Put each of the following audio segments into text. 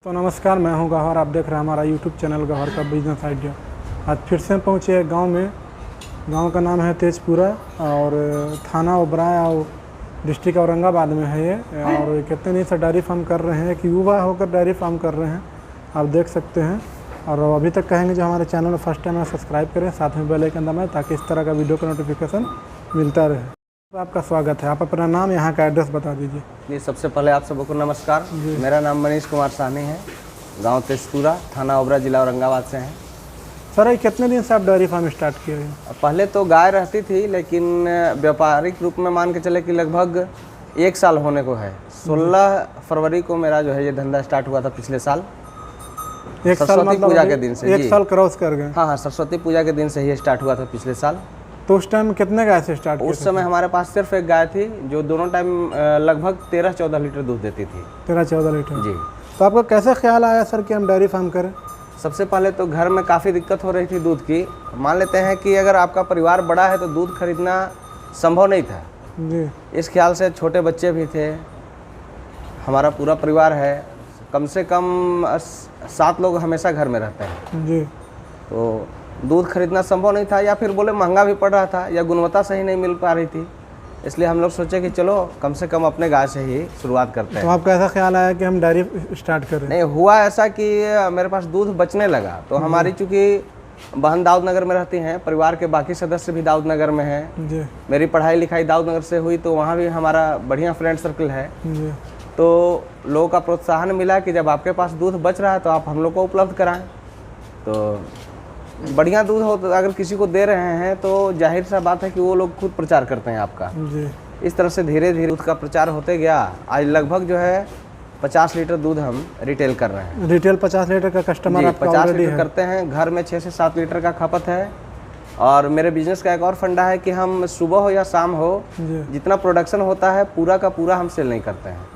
तो नमस्कार, मैं हूं गौहर। आप देख रहे हैं हमारा यूट्यूब चैनल गौहर का बिजनेस आइडिया। आज फिर से पहुंचे एक गांव में। गांव का नाम है तेजपुरा और थाना ओबराय और डिस्ट्रिक्ट औरंगाबाद में है ये। और कितने दिन से डेयरी फार्म कर रहे हैं, एक युवा होकर डेयरी फार्म कर रहे हैं, आप देख सकते हैं। और अभी तक कहेंगे जो हमारे चैनल में फर्स्ट टाइम है सब्सक्राइब करें, साथ में बेल आइकन दबाएं ताकि इस तरह का वीडियो का नोटिफिकेशन मिलता रहे। आपका स्वागत है। आप अपना नाम, यहाँ का एड्रेस बता दीजिए। जी, सबसे पहले आप सबको नमस्कार। मेरा नाम मनीष कुमार साहनी है, गांव तेजपुरा, थाना ओबरा, जिला औरंगाबाद से हैं। सर, ये कितने दिन से आप डेयरी फार्म स्टार्ट किए हैं? पहले तो गाय रहती थी, लेकिन व्यापारिक रूप में मान के चले कि लगभग 1 साल होने को है। 16 फरवरी को मेरा जो है ये धंधा स्टार्ट हुआ था पिछले साल। सरस्वती पूजा के दिन से। 1 साल क्रॉस कर गए। हाँ, सरस्वती पूजा के दिन से ही स्टार्ट हुआ था पिछले साल। तो उस टाइम कितने गाय से स्टार्ट किया? उस समय हमारे पास सिर्फ एक गाय थी जो दोनों टाइम लगभग 13-14 लीटर दूध देती थी। 13-14 लीटर जी। तो आपको कैसे ख्याल आया सर कि हम डेयरी फार्म करें? सबसे पहले तो घर में काफ़ी दिक्कत हो रही थी दूध की। मान लेते हैं कि अगर आपका परिवार बड़ा है तो दूध खरीदना संभव नहीं था जी। इस ख्याल से छोटे बच्चे भी थे, हमारा पूरा परिवार है, कम से कम 7 लोग हमेशा घर में रहते हैं जी। तो दूध खरीदना संभव नहीं था, या फिर बोले महंगा भी पड़ रहा था, या गुणवत्ता सही नहीं मिल पा रही थी। इसलिए हम लोग सोचे कि चलो कम से कम अपने गाय से ही शुरुआत करते हैं। तो आपका ऐसा ख्याल आया कि हम डेयरी स्टार्ट करें? नहीं, हुआ ऐसा कि मेरे पास दूध बचने लगा। तो हमारी चूँकि बहन दाऊद नगर में रहती हैं, परिवार के बाकी सदस्य भी दाऊद नगर में हैं जी। मेरी पढ़ाई लिखाई दाऊद नगर से हुई, तो वहाँ भी हमारा बढ़िया फ्रेंड सर्कल है जी। तो लोगों का प्रोत्साहन मिला कि जब आपके पास दूध बच रहा है तो आप हम लोग को उपलब्ध कराएं। तो बढ़िया दूध हो तो अगर किसी को दे रहे हैं तो जाहिर सा बात है कि वो लोग खुद प्रचार करते हैं आपका। जी। इस तरह से धीरे धीरे दूध का प्रचार होते गया। आज लगभग जो है 50 लीटर दूध हम रिटेल कर रहे हैं। रिटेल 50 लीटर का कस्टमर आपका 50 ऑलरेडी लीटर है? करते हैं। घर में 6 से 7 लीटर का खपत है। और मेरे बिजनेस का एक और फंडा है कि हम सुबह हो या शाम हो, जितना प्रोडक्शन होता है पूरा का पूरा हम सेल नहीं करते हैं।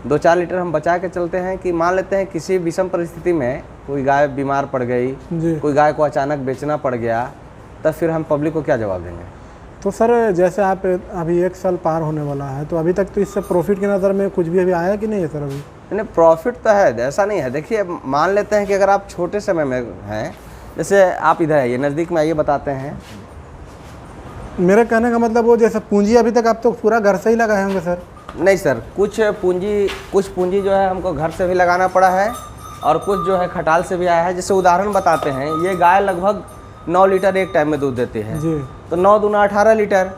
2-4 लीटर हम बचा के चलते हैं कि मान लेते हैं किसी विषम परिस्थिति में कोई गाय बीमार पड़ गई, कोई गाय को अचानक बेचना पड़ गया, तब फिर हम पब्लिक को क्या जवाब देंगे। तो सर, जैसे आप अभी 1 साल पार होने वाला है, तो अभी तक तो इससे प्रॉफिट की नज़र में कुछ भी अभी आया कि नहीं है सर? अभी नहीं, प्रॉफिट तो है, ऐसा नहीं है। देखिए, मान लेते हैं कि अगर आप छोटे समय में हैं, जैसे आप इधर आइए, नज़दीक में आइए, बताते हैं। मेरे कहने का मतलब वो जैसे पूंजी अभी तक आप तो पूरा घर से ही लगाए होंगे सर? नहीं सर, कुछ पूंजी जो है हमको घर से भी लगाना पड़ा है और कुछ जो है खटाल से भी आया है। जैसे उदाहरण बताते हैं, ये गाय लगभग 9 लीटर एक टाइम में दूध देती है जी। तो 9 दूना 18 लीटर।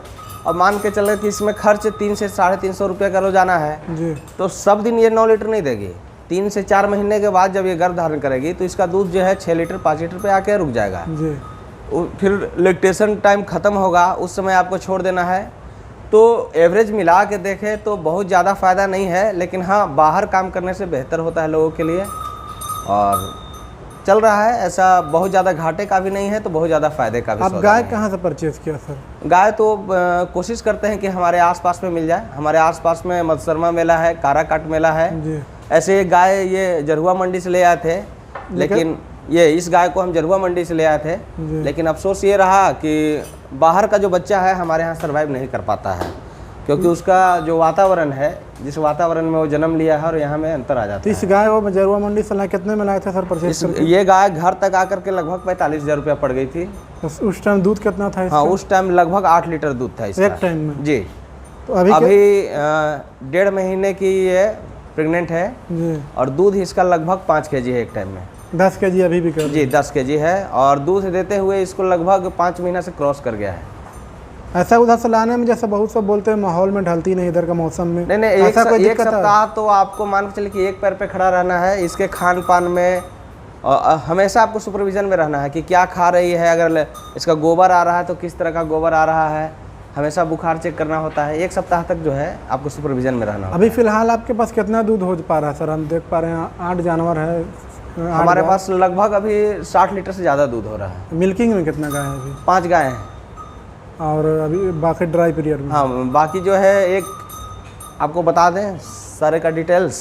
और मान के चले कि इसमें खर्च 300 से 350 रुपये का रोजाना है जी। तो सब दिन ये 9 लीटर नहीं देगी। 3 से 4 महीने के बाद जब ये गर्भ धारण करेगी तो इसका दूध जो है 6 लीटर 5 लीटर पे आके रुक जाएगा जी। फिर लैक्टेशन टाइम ख़त्म होगा, उस समय आपको छोड़ देना है। तो एवरेज मिला के देखें तो बहुत ज़्यादा फ़ायदा नहीं है, लेकिन हाँ, बाहर काम करने से बेहतर होता है लोगों के लिए। और चल रहा है, ऐसा बहुत ज़्यादा घाटे का भी नहीं है तो बहुत ज़्यादा फ़ायदे का भी। आप गाय कहाँ से परचेज़ किया सर? गाय तो कोशिश करते हैं कि हमारे आसपास में मिल जाए। हमारे आसपास में मधुशर्मा मेला है, काराकाट मेला है जी। ऐसे एक गाय ये जरुआ मंडी से ले आए थे, लेकिन ये इस गाय को हम जरुआ मंडी से ले आए थे, लेकिन अफसोस ये रहा कि बाहर का जो बच्चा है हमारे यहाँ सर्वाइव नहीं कर पाता है, क्योंकि उसका जो वातावरण है, जिस वातावरण में वो जन्म लिया है और यहाँ में अंतर आ जाता है। तो इस गाय को जरुआ मंडी से लाए कितने में लाए थे सर परचेज करके? ये गाय घर तक आकर के लगभग 45,000 रुपया पड़ गई थी। उस टाइम दूध कितना था इसका? हाँ, उस टाइम लगभग 8 लीटर दूध था इसका एक टाइम में जी। तो अभी 1.5 महीने की ये प्रेग्नेंट है जी। और दूध इसका लगभग 5 kg है एक टाइम में। 10 kg अभी भी कर? जी, 10 kg है और दूध देते हुए इसको लगभग 5 महीना से क्रॉस कर गया है। ऐसा उधर से लाने में जैसे बहुत सब बोलते हैं माहौल में ढलती नहीं इधर का मौसम में? नहीं, एक सप्ताह तो आपको मान के चलिए कि एक पैर पे खड़ा रहना है। इसके खान पान में हमेशा आपको सुपरविजन में रहना है कि क्या खा रही है। अगर इसका गोबर आ रहा है तो किस तरह का गोबर आ रहा है, हमेशा बुखार चेक करना होता है। 1 सप्ताह तक जो है आपको सुपरविजन में रहना होता है। अभी फिलहाल आपके पास कितना दूध हो पा रहा है सर? हम देख पा रहे हैं 8 जानवर है हमारे पास, लगभग अभी 60 लीटर से ज़्यादा दूध हो रहा है। मिल्किंग में कितना गाय है अभी? 5 गाय हैं और अभी बाकी ड्राई पीरियड में? हाँ, बाकी जो है एक आपको बता दें सारे का डिटेल्स।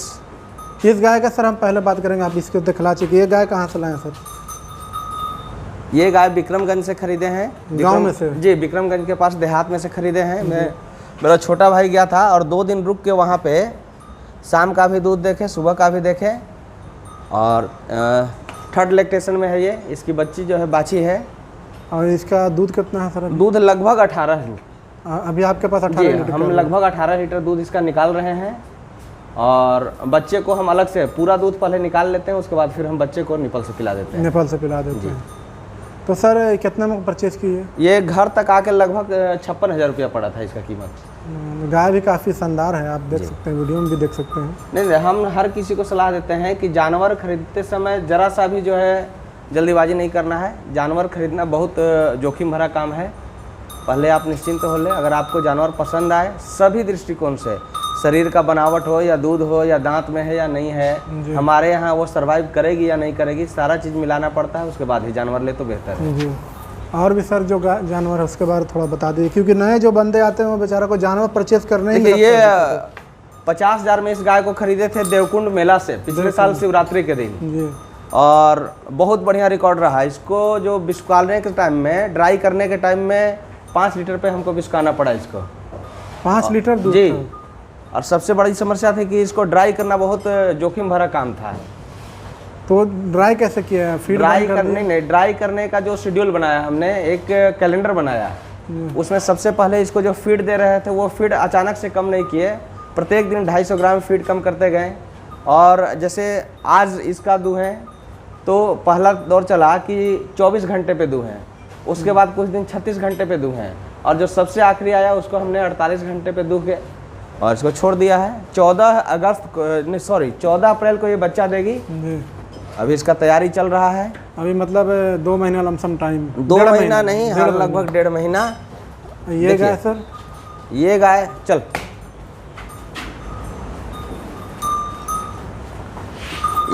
इस गाय का सर हम पहले बात करेंगे, आप इसको दिखला चुके। ये गाय कहाँ से लाए सर? ये गाय विक्रमगंज से खरीदे हैं। गांव में से? जी, विक्रमगंज के पास देहात में से खरीदे हैं। मेरा छोटा भाई गया था और 2 दिन रुक के वहाँ पे शाम का भी दूध देखे, सुबह का भी देखे और थर्ड लैक्टेशन में है ये। इसकी बच्ची जो है बाछी है। और इसका दूध कितना है सर? दूध लगभग 18 है। अभी आपके पास 18 लीटर हम लगभग 18 लीटर दूध इसका निकाल रहे हैं। और बच्चे को हम अलग से पूरा दूध पहले निकाल लेते हैं, उसके बाद फिर हम बच्चे को निपल से पिला देते हैं। निपल से पिला देते हैं। तो सर कितने में परचेज की है? ये घर तक आके लगभग 56,000 रुपया पड़ा था इसका कीमत। गाय भी काफ़ी शानदार है, आप देख सकते हैं, वीडियो में भी देख सकते हैं। नहीं, हम हर किसी को सलाह देते हैं कि जानवर खरीदते समय ज़रा सा भी जो है जल्दीबाजी नहीं करना है। जानवर खरीदना बहुत जोखिम भरा काम है। पहले आप निश्चिंत हो ले। अगर आपको जानवर पसंद आए सभी दृष्टिकोण से, शरीर का बनावट हो या दूध हो या दांत में है या नहीं है, हमारे यहाँ वो सर्वाइव करेगी या नहीं करेगी, सारा चीज़ मिलाना पड़ता है, उसके बाद ही जानवर ले तो बेहतर है। जी। और भी सर जो जानवर है उसके बारे में थोड़ा बता दीजिए, क्योंकि नए जो बंदे आते हैं वो बेचारा को जानवर परचेज करने ही ये 50,000 में इस गाय को खरीदे थे देवकुंड मेला से पिछले साल शिवरात्रि के दिन जी। और बहुत बढ़िया रिकॉर्ड रहा। इसको जो बिस्कालने के टाइम में, ड्राई करने के टाइम में 5 लीटर पे हमको बिस्काना पड़ा इसको। 5 लीटर दूध? जी। और सबसे बड़ी समस्या थी कि इसको ड्राई करना बहुत जोखिम भरा काम था। तो ड्राई कैसे किया? फीड ड्राई करने नहीं, ड्राई करने का जो शेड्यूल बनाया हमने, एक कैलेंडर बनाया, उसमें सबसे पहले इसको जो फीड दे रहे थे वो फीड अचानक से कम नहीं किए, प्रत्येक दिन 250 ग्राम फीड कम करते गए। और जैसे आज इसका दूहें तो पहला दौर चला कि 24 घंटे पे दूहें, उसके बाद कुछ दिन 36 घंटे पे दूहें, और जो सबसे आखिरी आया उसको हमने 48 घंटे पे दूह के और इसको छोड़ दिया है। 14 अप्रैल को ये बच्चा देगी। अभी इसका तैयारी चल रहा है। अभी मतलब 2 महीना लमसम टाइम? 2 महीना नहीं, हाँ लगभग 1.5 महीना। ये गाय सर? ये गाय चल,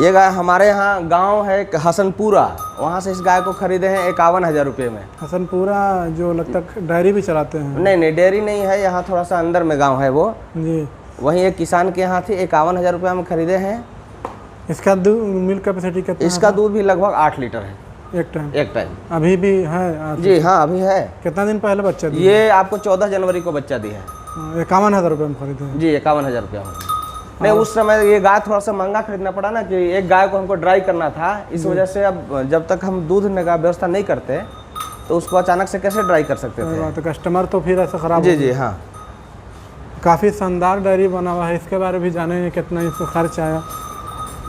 ये गाय हमारे यहाँ गांव है हसनपुरा, वहाँ से इस गाय को खरीदे हैं 51,000 रुपये में। हसनपुरा जो लगता है डेयरी भी चलाते हैं? नहीं, डेयरी नहीं है, यहाँ थोड़ा सा अंदर में गांव है वो जी। वहीं एक किसान के यहाँ थी, 51,000 रुपये में खरीदे हैं। इसका मिल्क कैपेसिटी कितना? इसका दूध भी लगभग 8 लीटर है एक टाइम। अभी भी है? जी हाँ, अभी है। कितना दिन पहले बच्चा दिया? ये आपको 14 जनवरी को बच्चा दिया है। 51,000 रुपये में खरीदे? जी, 51,000 रुपया। नहीं, उस समय ये गाय थोड़ा सा महंगा खरीदना पड़ा ना, कि एक गाय को हमको ड्राई करना था, इस वजह से अब जब तक हम दूध का व्यवस्था नहीं करते तो उसको अचानक से कैसे ड्राई कर सकते थे। तो कस्टमर तो फिर ऐसा खराब। जी हाँ। काफ़ी शानदार डेयरी बना हुआ है, इसके बारे में भी जानेंगे कितना इसको खर्च आया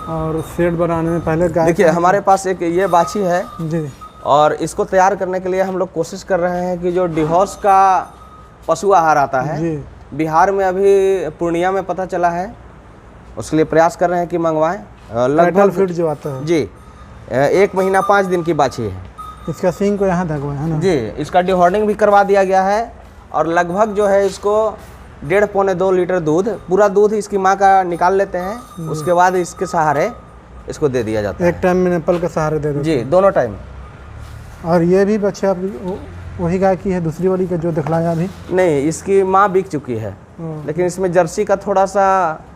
और शेड बनाने में। पहले गाय देखिए हमारे पास एक ये बाछी है जी, और इसको तैयार करने के लिए हम लोग कोशिश कर रहे हैं कि जो डिहॉस का पशु आहार आता है जी, बिहार में, अभी पूर्णिया में पता चला है, उसके लिए प्रयास कर रहे हैं कि मंगवाएं। लगभग फीड जो आता है जी, 1 महीना 5 दिन की बाछी है। इसका सींग को यहाँ दगवा है ना जी। इसका डिहॉर्डिंग भी करवा दिया गया है और लगभग जो है इसको 1.5-2 लीटर दूध, पूरा दूध इसकी माँ का निकाल लेते हैं, उसके बाद इसके सहारे इसको दे दिया जाता है। एक टाइम में नेपल के सहारे दे देते? जी, दोनों टाइम। और ये भी बच्चे आप वही गाय की है, दूसरी वाली का जो दिखलाया अभी? नहीं, इसकी माँ बिक चुकी है, लेकिन इसमें जर्सी का थोड़ा सा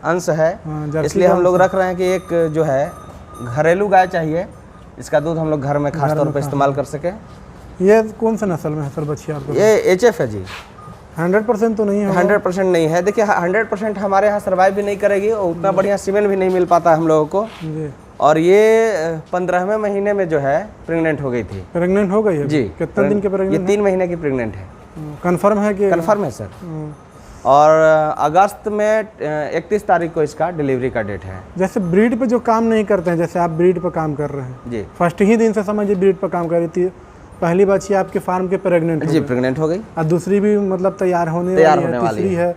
अंश है, इसलिए हम लोग रख रहे हैं कि एक जो है घरेलू गाय चाहिए, इसका दूध हम लोग घर में खास तौर पर इस्तेमाल कर सके। ये कौन सा नस्ल में है सर बच्ची आपको? ये HF है जी। 100% तो नहीं है? 100% नहीं है। देखिए 100% हमारे यहाँ सर्वाइव भी नहीं करेगी और उतना बढ़िया सीमेंट भी नहीं मिल पाता हम लोगों को जी। और ये 15वें महीने में जो है प्रेग्नेंट हो गई थी। प्रेग्नेंट हो गई है जी। कितने दिन के प्रेग्नेंट? ये 3 महीने की प्रेग्नेंट है। कंफर्म है कि? कंफर्म है सर। और अगस्त में 31 तारीख को इसका डिलीवरी का डेट है। जैसे ब्रीड पे जो काम नहीं करते हैं, जैसे आप ब्रीड पे काम कर रहे हैं जी, फर्स्ट ही दिन से समझिए ब्रीड पे काम कर रही थी, पहली बच्ची आपके फार्म के प्रेग्नेंट जी, प्रेग्नेंट हो गई और दूसरी भी मतलब तैयार होने वाली है।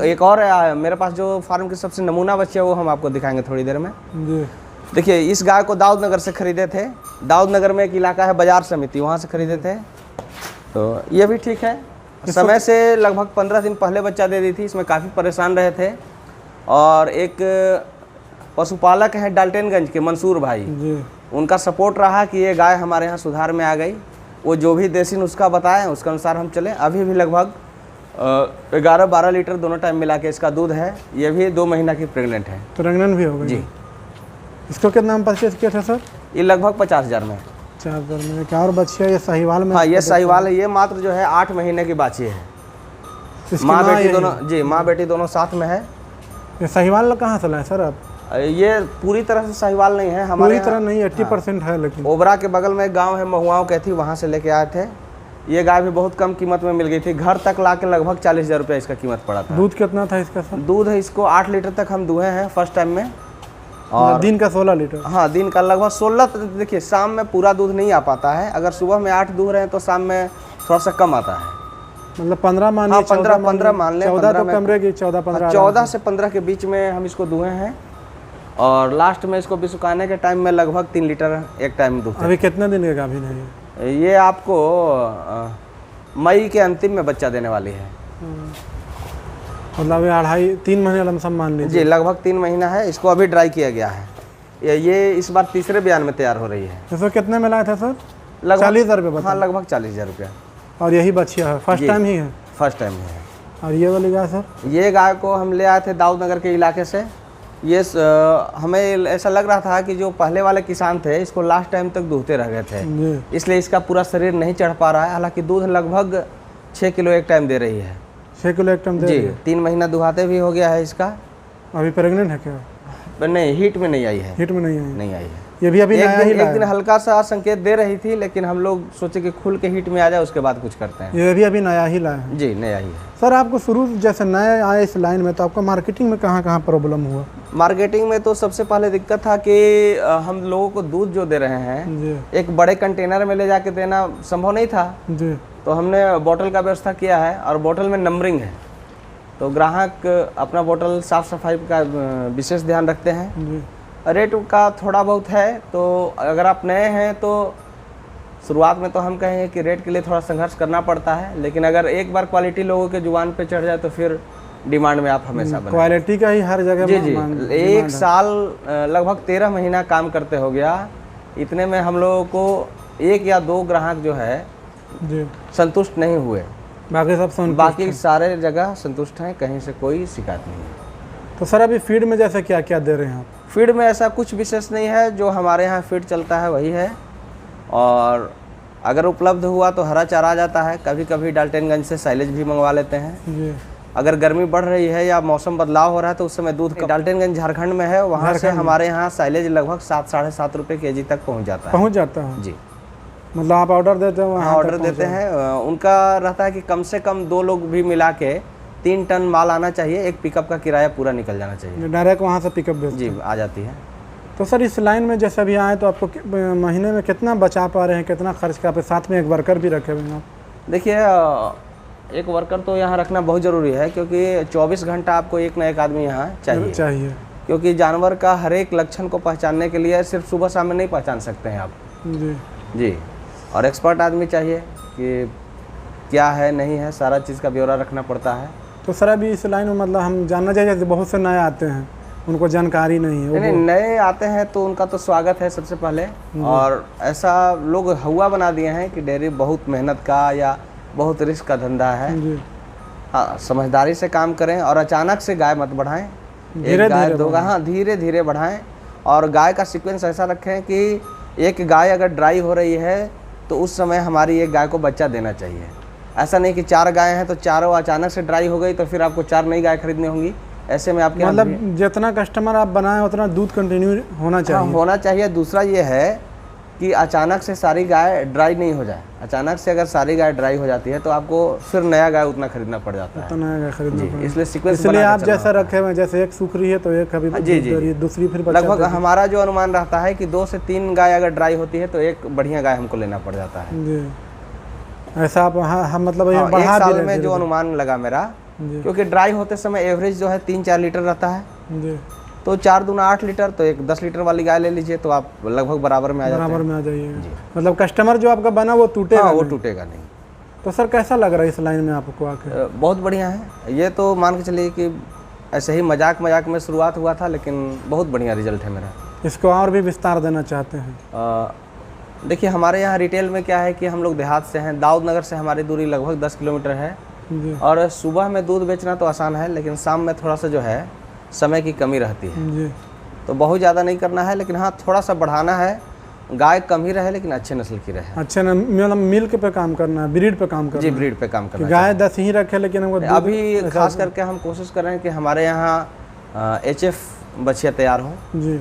एक और है मेरे पास जो फार्म की सबसे नमूना बच्चे है, वो हम आपको दिखाएंगे थोड़ी देर में जी। देखिए इस गाय को दाऊद नगर से खरीदे थे। दाऊद नगर में एक इलाका है बाजार समिति, वहाँ से खरीदे थे। तो ये भी ठीक है, समय से लगभग 15 दिन पहले बच्चा दे दी थी। इसमें काफ़ी परेशान रहे थे और एक पशुपालक हैं डाल्टनगंज के मंसूर भाई जी, उनका सपोर्ट रहा कि ये गाय हमारे यहाँ सुधार में आ गई। वो जो भी देसी नुस्खा बताएं उसके अनुसार हम चले। अभी भी लगभग 11-12 लीटर दोनों टाइम मिला के इसका दूध है। ये भी 2 महीना की प्रेग्नेंट है। प्रेग्नेंट भी हो गई जी। इसको कितना में परचेज किया था सर? ये लगभग 50,000 में। 4,000 में। क्या और बच्ची है ये साहिवाल में? हाँ, ये साहिवाल है। ये मात्र जो है 8 महीने की बाछी है। माँ बेटी दोनों जी, माँ बेटी दोनों साथ में है। ये साहिवाल कहाँ से लाए सर आप? ये पूरी तरह से साहिवाल नहीं है हमारे पूरी तरह नहीं, 80% है लेकिन। ओबरा के बगल में एक गांव है महुआओं कहती, वहाँ से लेके आए थे। ये गाय भी बहुत कम कीमत में मिल गई थी, घर तक ला के लगभग 40,000 रुपये इसका कीमत पड़ा था। दूध कितना था इसका सर? दूध है इसको 8 लीटर तक हम दुहे हैं फर्स्ट टाइम में। और दिन का 16 लीटर? हाँ, दिन का लगभग 16। देखिए शाम में पूरा दूध नहीं आ पाता है, अगर सुबह में 8 दूह रहे हैं तो शाम में थोड़ा सा कम आता है। मतलब 15 मान हाँ, 15 मान लें। 14 तो कम रहेगी, 14-15। 14 से 15 के बीच में हम इसको दुहे हैं, और लास्ट में इसको भी सुखाने के टाइम में लगभग 3 लीटर एक टाइम दूध। अभी कितने दिन का गाभिन है ये? आपको मई के अंतिम में बच्चा देने वाली है। मतलब 2.5-3 महीने लमसम मान लीजिए। जी, लगभग 3 महीना है। इसको अभी ड्राई किया गया है। ये इस बार तीसरे बयान में तैयार हो रही है। इसको कितने में लाया था सर? लगभग 40,000 रुपये? हाँ, लगभग 40,000 रुपया। और यही बच्चिया है, फर्स्ट टाइम ही है? फर्स्ट टाइम है। और ये वाली गाय सर? ये गाय को हम ले आए थे दाऊद नगर के इलाके से। ये हमें ऐसा लग रहा था कि जो पहले वाले किसान थे इसको लास्ट टाइम तक दूहते रह गए थे, इसलिए इसका पूरा शरीर नहीं चढ़ पा रहा है। हालांकि दूध लगभग 6 किलो एक टाइम दे रही है। 6 किलो एक टाइम दे रही है? 3 महीना दुहाते भी हो गया है इसका। अभी प्रेग्नेंट है क्या? नहीं, हीट में नहीं आई है। हीट में नहीं आई है। ये भी अभी एक दिन हल्का सा संकेत दे रही थी, लेकिन हम लोग सोचे कि खुल के हीट में आ जाए, उसके बाद कुछ करते हैं। ये भी अभी नया ही लाया है? जी, नया ही है। सर आपको शुरू जैसे नया आए इस लाइन में, तो आपको मार्केटिंग में कहाँ प्रॉब्लम हुआ? मार्केटिंग में तो सबसे पहले दिक्कत था कि हम लोगों को दूध जो दे रहे हैं एक बड़े कंटेनर में ले जाके देना संभव नहीं था जी। तो हमने बोतल का व्यवस्था किया है, और बोतल में नंबरिंग है, तो ग्राहक अपना बोतल साफ सफाई का विशेष ध्यान रखते हैं जी। रेट का थोड़ा बहुत है, तो अगर आप नए हैं तो शुरुआत में तो हम कहेंगे कि रेट के लिए थोड़ा संघर्ष करना पड़ता है, लेकिन अगर एक बार क्वालिटी लोगों के जुबान पे चढ़ जाए तो फिर डिमांड में आप हमेशा बने। क्वालिटी का ही हर जगह जी। 1 साल लगभग 13 महीना काम करते हो गया, इतने में हम लोगों को 1 या 2 ग्राहक जो है जी संतुष्ट नहीं हुए, बाकी सारे जगह संतुष्ट हैं, कहीं से कोई शिकायत नहीं है। तो सर अभी फीड में जैसे क्या क्या दे रहे हैं आप? फीड में ऐसा कुछ विशेष नहीं है, जो हमारे यहाँ फीड चलता है वही है, और अगर उपलब्ध हुआ तो हरा चारा आ जाता है। कभी कभी डाल्टनगंज से साइलेज भी मंगवा लेते हैं जी। अगर गर्मी बढ़ रही है या मौसम बदलाव हो रहा है तो उस समय दूध डाल्टनगंज झारखंड में है, वहाँ से हमारे यहाँ साइलेज लगभग 7-7.5 रुपये kg तक पहुँच जाता है जी। मतलब आप ऑर्डर देते हैं? हाँ, ऑर्डर देते हैं। उनका रहता है कि कम से कम 2 लोग भी मिला के 3 टन माल आना चाहिए, एक पिकअप का किराया पूरा निकल जाना चाहिए। डायरेक्ट वहाँ से पिकअप जी आ जाती है। तो सर इस लाइन में जैसे अभी आए तो आपको महीने में कितना बचा पा रहे हैं, कितना खर्च का? साथ में एक वर्कर भी रखे हुए हैं आप? देखिए, एक वर्कर तो यहाँ रखना बहुत ज़रूरी है, क्योंकि 24 घंटा आपको एक न एक आदमी यहाँ चाहिए, क्योंकि जानवर का हर एक लक्षण को पहचानने के लिए सिर्फ सुबह शाम में नहीं पहचान सकते हैं आप जी। और एक्सपर्ट आदमी चाहिए कि क्या है नहीं है, सारा चीज़ का ब्यौरा रखना पड़ता है। तो सर अभी इस लाइन में मतलब हम जानना चाहिए, बहुत से नए आते हैं उनको जानकारी नहीं है। नहीं, नए आते हैं तो उनका तो स्वागत है सबसे पहले, और ऐसा लोग हुआ बना दिए हैं कि डेयरी बहुत मेहनत का या बहुत रिस्क का धंधा है। हाँ, समझदारी से काम करें और अचानक से गाय मत बढ़ाएं, एक गाय 2 गाय, हाँ धीरे धीरे बढ़ाएं, और गाय का सीक्वेंस ऐसा रखें कि एक गाय अगर ड्राई हो रही है तो उस समय हमारी एक गाय को बच्चा देना चाहिए। ऐसा नहीं कि 4 गाय हैं तो चारों अचानक से ड्राई हो गई तो फिर आपको 4 नई गाय खरीदनी होंगी। ऐसे में आपके मतलब जितना कस्टमर आप बनाएं उतना दूध कंटिन्यू होना चाहिए। हाँ, होना चाहिए। दूसरा ये है कि अचानक से सारी गाय ड्राई नहीं हो जाए। अचानक से अगर सारी गाय ड्राई हो जाती है तो आपको फिर नया गाय उतना खरीदना पड़ जाता है, नया गाय खरीदना पड़ता है। इसलिए सीक्वेंस, इसलिए आप जैसा रखे हुए, जैसे एक सूख रही है तो एक अभी जी दूसरी फिर लगभग हमारा जो अनुमान रहता है कि 2 से 3 गाय अगर ड्राई होती है तो एक बढ़िया गाय हमको लेना पड़ जाता है जी। ऐसा आप मतलब एक साल में जो अनुमान लगा मेरा, क्योंकि ड्राई होते समय एवरेज जो है 3-4 लीटर रहता है जी। तो 4 दूना 8 लीटर, तो एक 10 लीटर वाली गाय ले लीजिए तो आप लगभग बराबर में आ जाइए। मतलब कस्टमर जो आपका बना वो टूटेगा? हाँ, वो टूटेगा नहीं। तो सर कैसा लग रहा है इस लाइन में आपको आके? बहुत बढ़िया है। ये तो मान के चलिए कि ऐसे ही मजाक में शुरुआत हुआ था, लेकिन बहुत बढ़िया रिजल्ट है मेरा। इसको और भी विस्तार देना चाहते हैं? देखिए, हमारे यहाँ रिटेल में क्या है कि हम लोग देहात से हैं, दाऊद नगर से हमारी दूरी लगभग 10 किलोमीटर है, और सुबह में दूध बेचना तो आसान है, लेकिन शाम में थोड़ा सा जो है समय की कमी रहती है जी। तो बहुत ज़्यादा नहीं करना है, लेकिन हाँ थोड़ा सा बढ़ाना है। गाय कम ही रहे लेकिन अच्छे नस्ल की रहे। अच्छे मतलब मिल्क पे काम करना है, ब्रीड पे काम करना जी, ब्रीड पे काम करना। गाय 10 ही रखे, लेकिन हमको अभी खास करके हम कोशिश कर रहे हैं कि हमारे यहाँ HF बछिया तैयार हो, जी।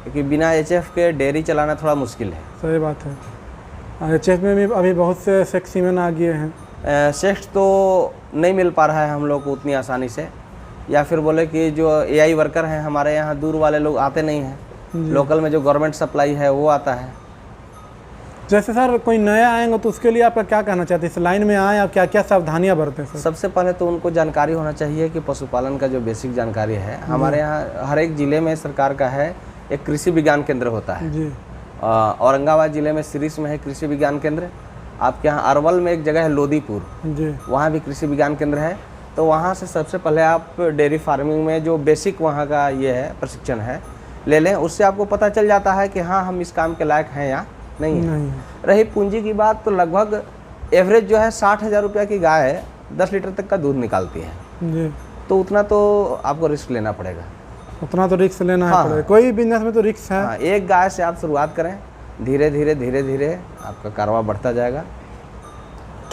क्योंकि बिना HF के डेयरी चलाना थोड़ा मुश्किल है। सही बात है। HF में भी अभी बहुत से सेक्स सीमेन आ गए हैं। सेक्स तो नहीं मिल पा रहा है हम लोग को उतनी आसानी से, या फिर बोले कि जो AI वर्कर हैं हमारे यहाँ, दूर वाले लोग आते नहीं हैं, लोकल में जो गवर्नमेंट सप्लाई है वो आता है। जैसे सर कोई नया आएंगे तो उसके लिए आपका क्या कहना चाहते हैं, इस लाइन में आए आप क्या क्या सावधानियां बरतें सर? सबसे पहले तो उनको जानकारी होना चाहिए कि पशुपालन का जो बेसिक जानकारी है, हमारे यहाँ हर एक ज़िले में सरकार का है एक कृषि विज्ञान केंद्र होता है जी। औरंगाबाद ज़िले में सिरिस में है कृषि विज्ञान केंद्र। आपके यहाँ अरवल में एक जगह है लोदीपुर जी, वहाँ भी कृषि विज्ञान केंद्र है। तो वहाँ से सबसे पहले आप डेयरी फार्मिंग में जो बेसिक वहाँ का ये है प्रशिक्षण है ले लें, उससे आपको पता चल जाता है कि हाँ हम इस काम के लायक हैं या नहीं है। रही पूंजी की बात, तो लगभग एवरेज जो है 60,000 रुपये की गाय है 10 लीटर तक का दूध निकालती है जी। तो उतना तो आपको रिस्क लेना पड़ेगा। उतना तो रिस्क लेना हाँ, पड़ेगा, कोई बिजनेस में तो रिस्क है। हाँ, एक गाय से आप शुरुआत करें, धीरे धीरे धीरे धीरे आपका कारोबार बढ़ता जाएगा।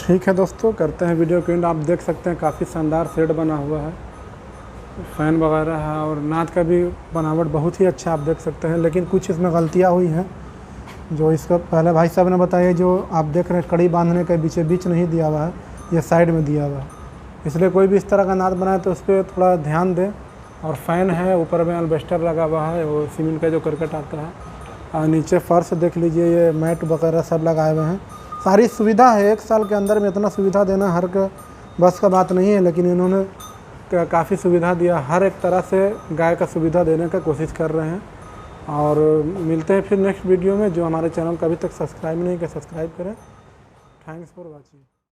ठीक है दोस्तों, करते हैं वीडियो के एंड। आप देख सकते हैं काफ़ी शानदार सेट बना हुआ है, फैन वगैरह है और नाद का भी बनावट बहुत ही अच्छा आप देख सकते हैं। लेकिन कुछ इसमें गलतियाँ हुई हैं जो इसका पहले भाई साहब ने बताया, जो आप देख रहे हैं कड़ी बांधने के बीच बीच नहीं दिया हुआ है, ये साइड में दिया हुआ है। इसलिए कोई भी इस तरह का नाद बनाए तो उस पर थोड़ा ध्यान दें। और फैन है, ऊपर में अल्बेस्टर लगा हुआ है, वो सीमेंट का जो करकट आता है, और नीचे फर्श देख लीजिए, ये मैट वगैरह सब लगाए हुए हैं। सारी सुविधा है, 1 साल के अंदर में इतना सुविधा देना हर का बस का बात नहीं है, लेकिन इन्होंने काफ़ी सुविधा दिया, हर एक तरह से गाय का सुविधा देने का कोशिश कर रहे हैं। और मिलते हैं फिर नेक्स्ट वीडियो में। जो हमारे चैनल को अभी तक सब्सक्राइब नहीं किया, सब्सक्राइब करें। Thanks for watching.